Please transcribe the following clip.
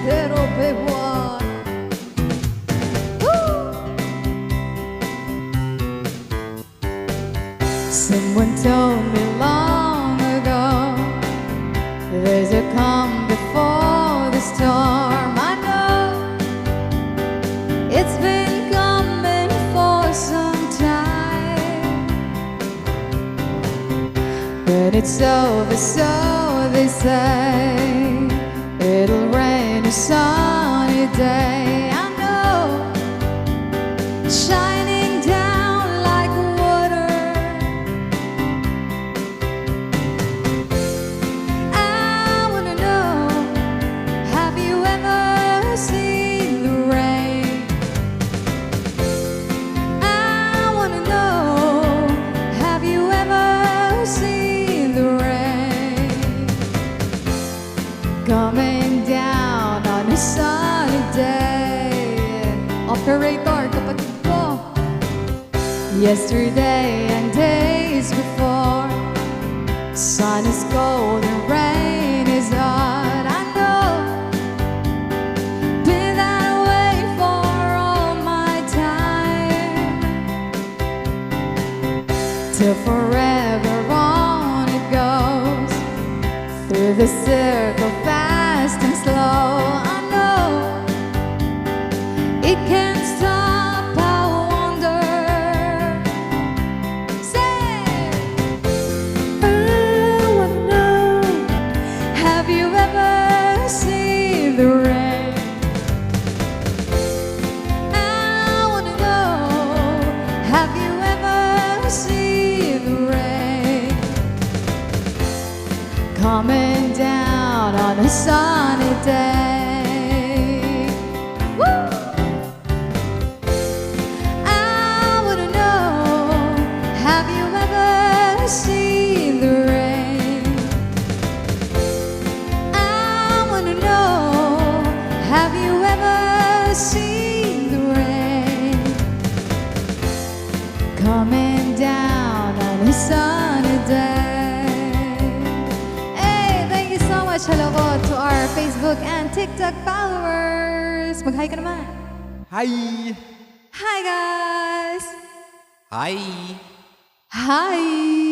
pero big one. Someone told me long ago there's a calm before the storm. I know it's been coming for some time, but it's over, so they say. It'll rain a sunny day. I know, shining down like water. I wanna know, have you ever seen the rain? I wanna know, have you ever seen the rain? Coming down on a sunny day. Operator, kapatid ko. Yesterday and days before, sun is cold and rain is hot. I know, been that way for all my time. Till forever on it goes, through the circle, fast and slow. I know it can't stop. I wonder. Say, I wanna know, have you ever seen the rain? I wanna know, have you ever seen the rain? Coming down on a sunny day. Woo! I wanna know, have you ever seen the rain? I wanna know, have you ever seen the rain? Coming down on a sunny day. Hello po to our Facebook and TikTok followers. Mag-hi ka naman. Hi! Hi guys! Hi! Hi!